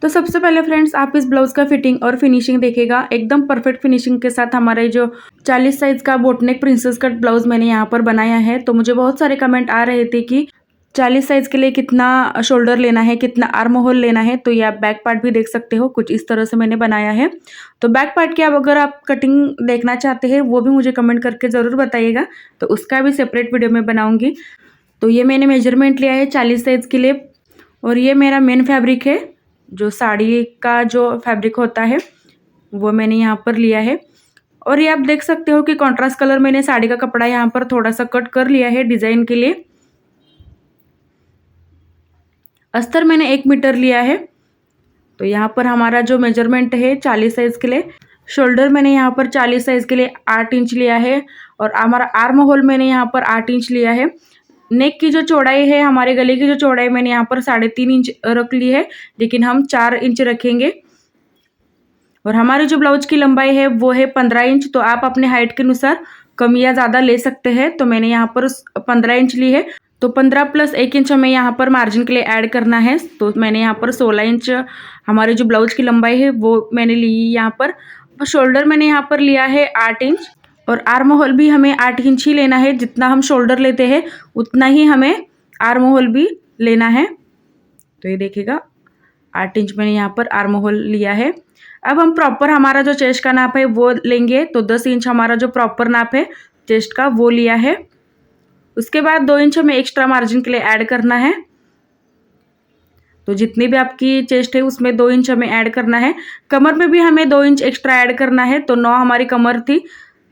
तो सबसे पहले फ्रेंड्स आप इस ब्लाउज़ का फिटिंग और फिनिशिंग देखिएगा। एकदम परफेक्ट फिनिशिंग के साथ हमारे जो 40 साइज़ का बोटनेक प्रिंसेस कट ब्लाउज़ मैंने यहाँ पर बनाया है। तो मुझे बहुत सारे कमेंट आ रहे थे कि 40 साइज़ के लिए कितना शोल्डर लेना है, कितना आर्म होल लेना है। तो ये आप बैक पार्ट भी देख सकते हो, कुछ इस तरह से मैंने बनाया है। तो बैक पार्ट की अगर आप कटिंग देखना चाहते हैं वो भी मुझे कमेंट करके ज़रूर बताइएगा, तो उसका भी सेपरेट वीडियो मैं बनाऊँगी। तो ये मैंने मेजरमेंट लिया है 40 साइज़ के लिए, और ये मेरा मेन फैब्रिक है। जो साड़ी का जो फैब्रिक होता है वो मैंने यहाँ पर लिया है। और ये आप देख सकते हो कि कॉन्ट्रास्ट कलर मैंने साड़ी का कपड़ा यहाँ पर थोड़ा सा कट कर लिया है डिज़ाइन के लिए। अस्तर मैंने 1 मीटर लिया है। तो यहाँ पर हमारा जो मेजरमेंट है 40 साइज़ के लिए, शोल्डर मैंने यहाँ पर 40 साइज़ के लिए 8 इंच लिया है, और हमारा आर्म होल मैंने यहाँ पर 8 इंच लिया है। नेक की जो चौड़ाई है, हमारे गले की जो चौड़ाई मैंने यहाँ पर 3.5 इंच रख ली है, लेकिन हम 4 इंच रखेंगे। और हमारे जो ब्लाउज की लंबाई है वो है 15 इंच। तो आप अपने हाइट के अनुसार कम या ज़्यादा ले सकते हैं। तो मैंने यहाँ पर 15 इंच ली है। तो 15 + 1 इंच हमें यहाँ पर मार्जिन के लिए ऐड करना है। तो मैंने यहाँ पर 16 इंच हमारे जो ब्लाउज की लंबाई है वो मैंने ली यहाँ पर। शोल्डर मैंने यहाँ पर लिया है 8 इंच, और आर्म होल भी हमें 8 इंच ही लेना है। जितना हम शोल्डर लेते हैं उतना ही हमें आर्म होल भी लेना है। तो ये देखिएगा 8 इंच मैंने यहाँ पर आर्म होल लिया है। अब हम प्रॉपर हमारा जो चेस्ट का नाप है वो लेंगे। तो 10 इंच हमारा जो प्रॉपर नाप है चेस्ट का वो लिया है। उसके बाद 2 इंच हमें एक्स्ट्रा मार्जिन के लिए ऐड करना है। तो जितनी भी आपकी चेस्ट है उसमें 2 इंच हमें ऐड करना है। कमर में भी हमें 2 इंच एक्स्ट्रा ऐड करना है। तो 9 हमारी कमर थी,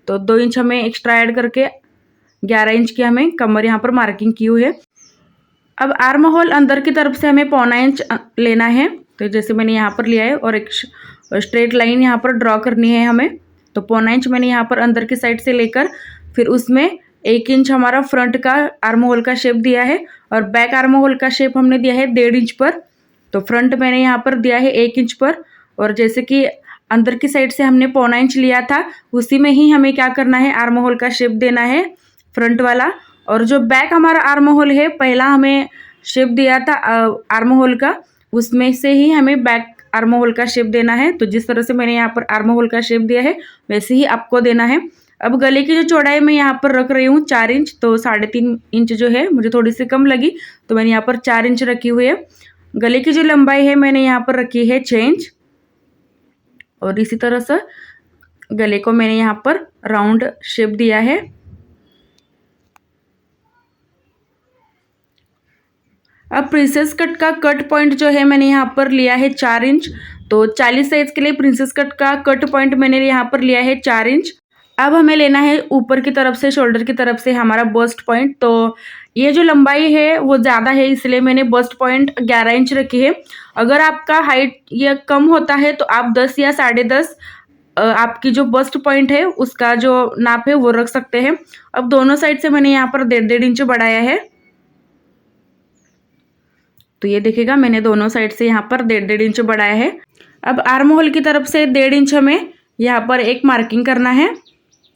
तो 2 इंच हमें एक्स्ट्रा ऐड करके 11 इंच की हमें कमर यहाँ पर मार्किंग की हुई है। अब आर्म होल अंदर की तरफ से हमें 0.25 इंच लेना है। तो जैसे मैंने यहाँ पर लिया है, और एक स्ट्रेट लाइन यहाँ पर ड्रॉ करनी है हमें। तो 0.25 इंच मैंने यहाँ पर अंदर की साइड से लेकर फिर उसमें 1 इंच हमारा फ्रंट का आर्म होल का शेप दिया है, और बैक आर्म होल का शेप हमने दिया है 1.5 इंच पर। तो फ्रंट मैंने यहाँ पर दिया है 1 इंच पर, और जैसे कि अंदर की साइड से हमने 0.25 इंच लिया था उसी में ही हमें क्या करना है, आर्म होल का शेप देना है फ्रंट वाला। और जो बैक हमारा आर्म होल है, पहला हमें शेप दिया था आर्म होल का, उसमें से ही हमें बैक आर्म होल का शेप देना है। तो जिस तरह से मैंने यहाँ पर आर्म होल का शेप दिया है वैसे ही आपको देना है। अब गले की जो चौड़ाई मैं यहाँ पर रख रही हूँ 4 इंच। तो 3.5 इंच जो है मुझे थोड़ी सी कम लगी, तो मैंने यहाँ पर 4 इंच रखी हुई है। गले की जो लंबाई है मैंने यहाँ पर रखी है 6 इंच, और इसी तरह से गले को मैंने यहाँ पर राउंड शेप दिया है। अब प्रिंसेस कट का कट पॉइंट जो है मैंने यहाँ पर लिया है 4 इंच। तो 40 साइज के लिए प्रिंसेस कट का कट पॉइंट मैंने यहाँ पर लिया है 4 इंच। अब हमें लेना है ऊपर की तरफ से, शोल्डर की तरफ से हमारा बस्ट पॉइंट। तो ये जो लंबाई है वो ज़्यादा है, इसलिए मैंने बस्ट पॉइंट 11 इंच रखी है। अगर आपका हाइट ये कम होता है तो आप 10 या 10.5 आपकी जो बस्ट पॉइंट है उसका जो नाप है वो रख सकते हैं। अब दोनों साइड से मैंने यहाँ पर 1.5 इंच बढ़ाया है। तो ये देखिएगा मैंने दोनों साइड से यहाँ पर 1.5 इंच बढ़ाया है। अब आर्म होल की तरफ से 1.5 इंच हमें यहाँ पर एक मार्किंग करना है।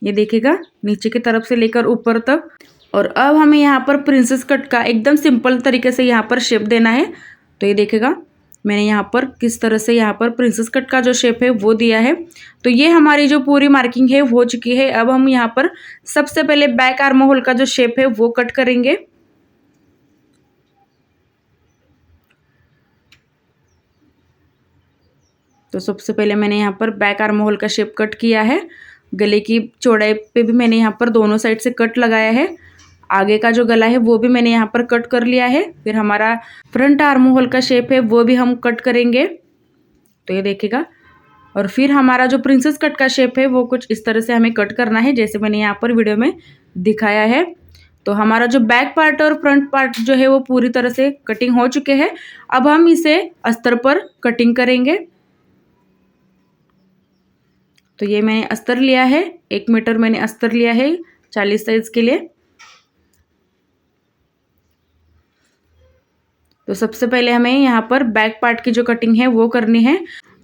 ये देखिएगा नीचे की तरफ से लेकर ऊपर तक। और अब हमें यहाँ पर प्रिंसेस कट का एकदम सिंपल तरीके से यहाँ पर शेप देना है। तो ये देखिएगा मैंने यहाँ पर किस तरह से यहाँ पर प्रिंसेस कट का जो शेप है वो दिया है। तो ये हमारी जो पूरी मार्किंग है हो चुकी है। अब हम यहाँ पर सबसे पहले बैक आर्म होल का जो शेप है वो कट करेंगे। तो सबसे पहले मैंने यहाँ पर बैक आर्म होल का शेप कट किया है। गले की चौड़ाई पे भी मैंने यहाँ पर दोनों साइड से कट लगाया है। आगे का जो गला है वो भी मैंने यहाँ पर कट कर लिया है। फिर हमारा फ्रंट आर्म होल का शेप है वो भी हम कट करेंगे। तो ये देखिएगा। और फिर हमारा जो प्रिंसेस कट का शेप है वो कुछ इस तरह से हमें कट करना है, जैसे मैंने यहाँ पर वीडियो में दिखाया है। तो हमारा जो बैक पार्ट और फ्रंट पार्ट जो है वो पूरी तरह से कटिंग हो चुके हैं। अब हम इसे अस्तर पर कटिंग करेंगे। तो ये मैंने अस्तर लिया है, 1 मीटर मैंने अस्तर लिया है 40 साइज के लिए। तो सबसे पहले हमें यहाँ पर बैक पार्ट की जो कटिंग है वो करनी है।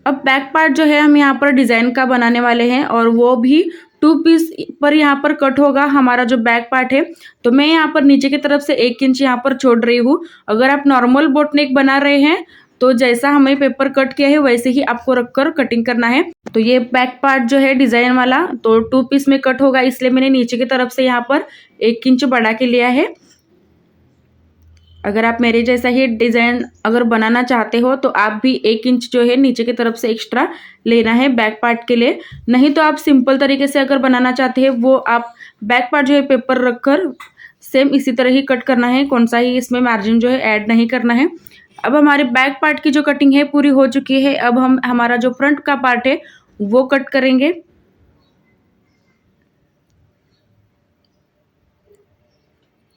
अब बैक पार्ट जो है हम यहाँ पर डिज़ाइन का बनाने वाले हैं, और वो भी 2 पीस पर यहाँ पर कट होगा हमारा जो बैक पार्ट है। तो मैं यहाँ पर नीचे की तरफ से 1 इंच यहाँ पर छोड़ रही हूँ। अगर आप नॉर्मल बोट नेक बना रहे हैं तो जैसा हमें पेपर कट किया है वैसे ही आपको रखकर कटिंग करना है। तो ये बैक पार्ट जो है डिज़ाइन वाला तो 2 पीस में कट होगा, इसलिए मैंने नीचे की तरफ से यहाँ पर 1 इंच बढ़ा के लिया है। अगर आप मेरे जैसा ही डिज़ाइन अगर बनाना चाहते हो तो आप भी 1 इंच जो है नीचे की तरफ से एक्स्ट्रा लेना है बैक पार्ट के लिए। नहीं तो आप सिंपल तरीके से अगर बनाना चाहते हैं वो आप बैक पार्ट जो है पेपर रखकर सेम इसी तरह ही कट करना है, कौन सा ही इसमें मार्जिन जो है ऐड नहीं करना है। अब हमारे बैक पार्ट की जो कटिंग है पूरी हो चुकी है। अब हम हमारा जो फ्रंट का पार्ट है वो कट करेंगे।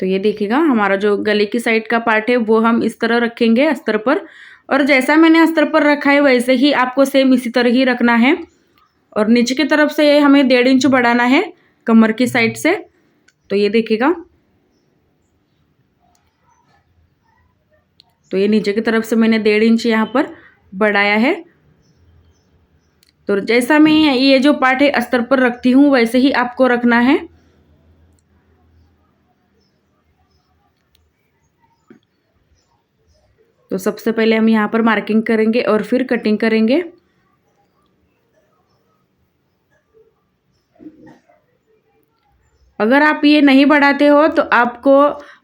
तो ये देखिएगा हमारा जो गले की साइड का पार्ट है वो हम इस तरह रखेंगे अस्तर पर, और जैसा मैंने अस्तर पर रखा है वैसे ही आपको सेम इसी तरह ही रखना है। और नीचे की तरफ से हमें 1.5 इंच बढ़ाना है कमर की साइड से। तो ये देखिएगा, तो ये नीचे की तरफ से मैंने 1.5 इंच यहाँ पर बढ़ाया है। तो जैसा मैं ये जो पार्ट है अस्तर पर रखती हूँ वैसे ही आपको रखना है। तो सबसे पहले हम यहाँ पर मार्किंग करेंगे और फिर कटिंग करेंगे। अगर आप ये नहीं बढ़ाते हो तो आपको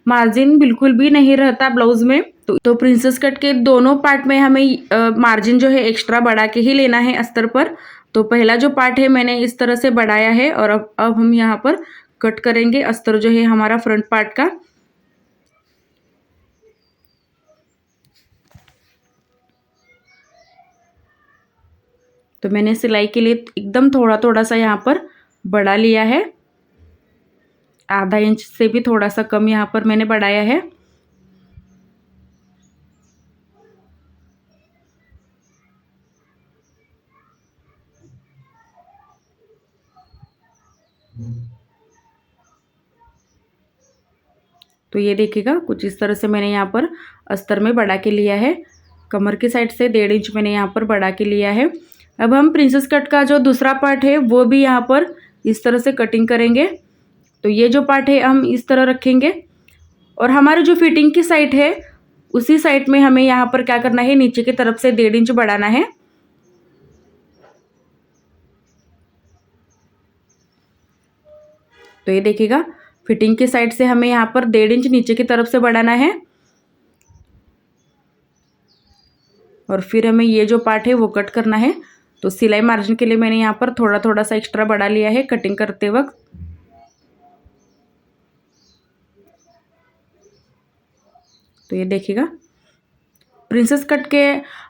मार्जिन बिल्कुल भी नहीं रहता ब्लाउज में। तो प्रिंसेस कट के दोनों पार्ट में हमें मार्जिन जो है एक्स्ट्रा बढ़ा के ही लेना है अस्तर पर। तो पहला जो पार्ट है मैंने इस तरह से बढ़ाया है और अब हम यहाँ पर कट करेंगे अस्तर जो है हमारा फ्रंट पार्ट का। तो मैंने सिलाई के लिए एकदम थोड़ा थोड़ा सा यहाँ पर बढ़ा लिया है, आधा इंच से भी थोड़ा सा कम यहाँ पर मैंने बढ़ाया है। तो ये देखिएगा कुछ इस तरह से मैंने यहाँ पर अस्तर में बढ़ा के लिया है। कमर की साइड से 1.5 इंच मैंने यहाँ पर बढ़ा के लिया है। अब हम प्रिंसेस कट का जो दूसरा पार्ट है वो भी यहाँ पर इस तरह से कटिंग करेंगे। तो ये जो पार्ट है हम इस तरह रखेंगे और हमारे जो फिटिंग की साइड है उसी साइड में हमें यहाँ पर क्या करना है, नीचे की तरफ से 1.5 इंच बढ़ाना है। तो ये देखिएगा फिटिंग की साइड से हमें यहाँ पर 1.5 इंच नीचे की तरफ से बढ़ाना है और फिर हमें ये जो पार्ट है वो कट करना है। तो सिलाई मार्जिन के लिए मैंने यहाँ पर थोड़ा थोड़ा सा एक्स्ट्रा बढ़ा लिया है कटिंग करते वक्त। तो ये देखिएगा प्रिंसेस कट के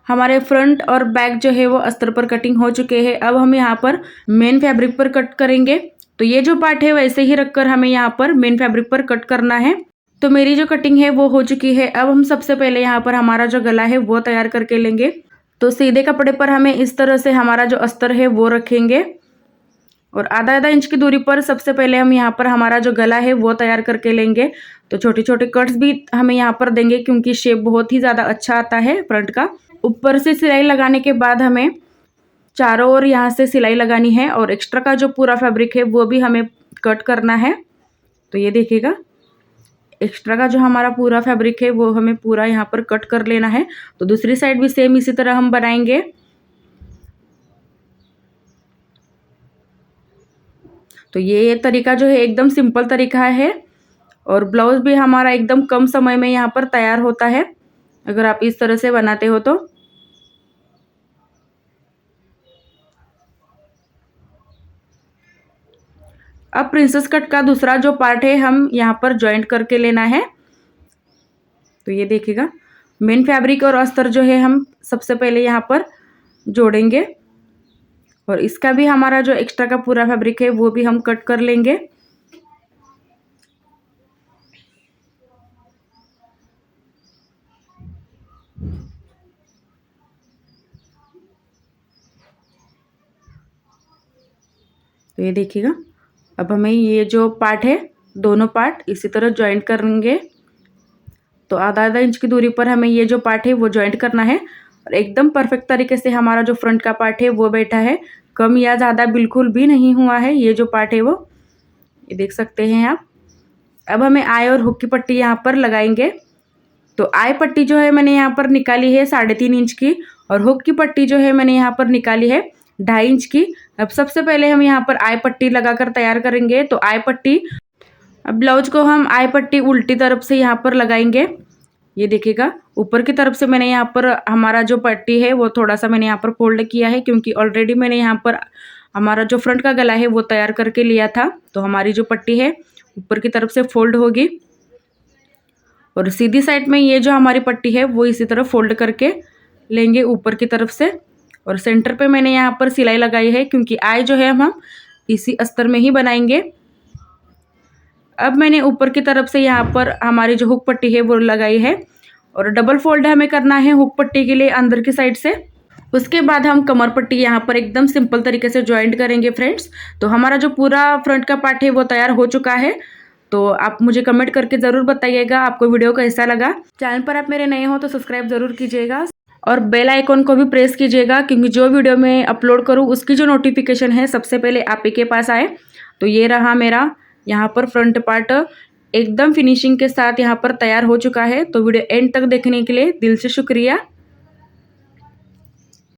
हमारे फ्रंट और बैक जो है वो अस्तर पर कटिंग हो चुके हैं। अब हम यहाँ पर मेन फैब्रिक पर कट करेंगे। तो ये जो पार्ट है वैसे ही रखकर हमें यहाँ पर मेन फैब्रिक पर कट करना है। तो मेरी जो कटिंग है वो हो चुकी है। अब हम सबसे पहले यहाँ पर हमारा जो गला है वो तैयार करके लेंगे। तो सीधे कपड़े पर हमें इस तरह से हमारा जो अस्तर है वो रखेंगे और आधा आधा इंच की दूरी पर सबसे पहले हम यहाँ पर हमारा जो गला है वो तैयार करके लेंगे। तो छोटे छोटे कट्स भी हमें यहाँ पर देंगे क्योंकि शेप बहुत ही ज़्यादा अच्छा आता है फ्रंट का। ऊपर से सिलाई लगाने के बाद हमें चारों ओर यहाँ से सिलाई लगानी है और एक्स्ट्रा का जो पूरा फैब्रिक है वो भी हमें कट करना है। तो ये देखिएगा एक्स्ट्रा का जो हमारा पूरा फैब्रिक है वो हमें पूरा यहाँ पर कट कर लेना है। तो दूसरी साइड भी सेम इसी तरह हम बनाएंगे। तो ये तरीका जो है एकदम सिंपल तरीका है और ब्लाउज भी हमारा एकदम कम समय में यहाँ पर तैयार होता है अगर आप इस तरह से बनाते हो तो। अब प्रिंसेस कट का दूसरा जो पार्ट है हम यहाँ पर जॉइंट करके लेना है। तो ये देखिएगा मेन फैब्रिक और अस्तर जो है हम सबसे पहले यहाँ पर जोड़ेंगे और इसका भी हमारा जो एक्स्ट्रा का पूरा फैब्रिक है वो भी हम कट कर लेंगे। तो ये देखिएगा अब हमें ये जो पार्ट है दोनों पार्ट इसी तरह जॉइंट करेंगे। तो आधा आधा इंच की दूरी पर हमें ये जो पार्ट है वो जॉइंट करना है और एकदम परफेक्ट तरीके से हमारा जो फ्रंट का पार्ट है वो बैठा है, कम या ज़्यादा बिल्कुल भी नहीं हुआ है ये जो पार्ट है वो, ये देख सकते हैं आप। अब हमें आई और हुक की पट्टी यहाँ पर लगाएंगे। तो आई पट्टी जो है मैंने यहाँ पर निकाली है 3.5 इंच की, और हुक की पट्टी जो है मैंने यहाँ पर निकाली है 2.5 इंच की। अब सबसे पहले हम यहाँ पर आई पट्टी लगाकर तैयार करेंगे। तो आई पट्टी, अब ब्लाउज को हम आई पट्टी उल्टी तरफ से यहाँ पर लगाएंगे। ये देखिएगा, ऊपर की तरफ से मैंने यहाँ पर हमारा जो पट्टी है वो थोड़ा सा मैंने यहाँ पर फोल्ड किया है, क्योंकि ऑलरेडी मैंने यहाँ पर हमारा जो फ्रंट का गला है वो तैयार करके लिया था। तो हमारी जो पट्टी है ऊपर की तरफ से फोल्ड होगी, और सीधी साइड में ये जो हमारी पट्टी है वो इसी तरह फोल्ड करके लेंगे ऊपर की तरफ से। और सेंटर पे मैंने यहाँ पर सिलाई लगाई है, क्योंकि आई जो है हम इसी अस्तर में ही बनाएंगे। अब मैंने ऊपर की तरफ से यहाँ पर हमारी जो हुक पट्टी है वो लगाई है, और डबल फोल्ड हमें करना है हुक पट्टी के लिए अंदर की साइड से। उसके बाद हम कमर पट्टी यहाँ पर एकदम सिंपल तरीके से ज्वाइंट करेंगे फ्रेंड्स। तो हमारा जो पूरा फ्रंट का पार्ट है वो तैयार हो चुका है। तो आप मुझे कमेंट करके ज़रूर बताइएगा आपको वीडियो कैसा लगा। चैनल पर आप मेरे नए हो तो सब्सक्राइब ज़रूर कीजिएगा, और बेल आइकॉन को भी प्रेस कीजिएगा, क्योंकि जो वीडियो मैं अपलोड करूँ उसकी जो नोटिफिकेशन है सबसे पहले आप ही के पास आए। तो ये रहा मेरा यहाँ पर फ्रंट पार्ट एकदम फिनिशिंग के साथ यहाँ पर तैयार हो चुका है। तो वीडियो एंड तक देखने के लिए दिल से शुक्रिया।